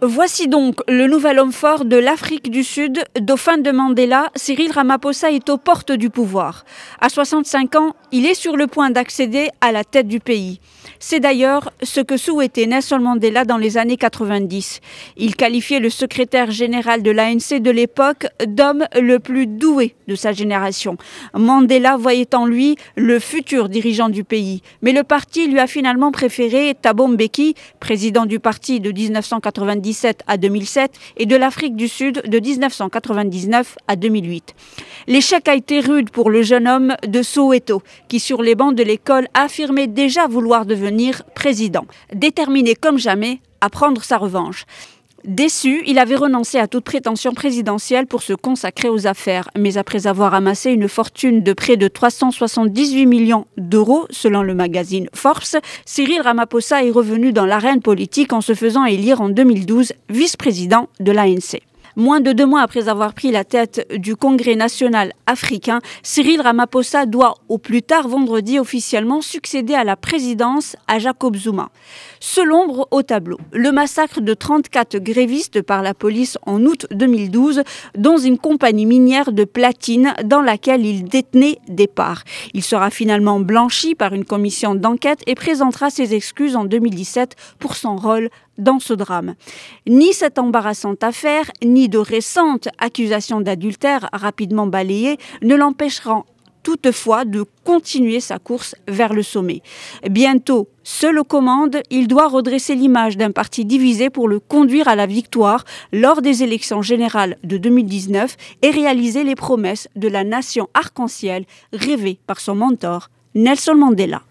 Voici donc le nouvel homme fort de l'Afrique du Sud, dauphin de Mandela. Cyril Ramaphosa est aux portes du pouvoir. À 65 ans, il est sur le point d'accéder à la tête du pays. C'est d'ailleurs ce que souhaitait Nelson Mandela dans les années 90. Il qualifiait le secrétaire général de l'ANC de l'époque d'homme le plus doué de sa génération. Mandela voyait en lui le futur dirigeant du pays. Mais le parti lui a finalement préféré Thabo Mbeki, président du parti de 1997 à 2007 et de l'Afrique du Sud de 1999 à 2008. L'échec a été rude pour le jeune homme de Soweto qui, sur les bancs de l'école, affirmait déjà vouloir devenir président, déterminé comme jamais à prendre sa revanche. Déçu, il avait renoncé à toute prétention présidentielle pour se consacrer aux affaires. Mais après avoir amassé une fortune de près de 378 millions d'euros, selon le magazine Forbes, Cyril Ramaphosa est revenu dans l'arène politique en se faisant élire en 2012 vice-président de l'ANC. Moins de 2 mois après avoir pris la tête du Congrès national africain, Cyril Ramaphosa doit au plus tard vendredi officiellement succéder à la présidence à Jacob Zuma. Seule ombre au tableau, le massacre de 34 grévistes par la police en août 2012 dans une compagnie minière de platine dans laquelle il détenait des parts. Il sera finalement blanchi par une commission d'enquête et présentera ses excuses en 2017 pour son rôle dans ce drame. Ni cette embarrassante affaire, ni de récentes accusations d'adultère rapidement balayées ne l'empêcheront toutefois de continuer sa course vers le sommet. Bientôt, seul aux commandes, il doit redresser l'image d'un parti divisé pour le conduire à la victoire lors des élections générales de 2019 et réaliser les promesses de la nation arc-en-ciel rêvée par son mentor, Nelson Mandela.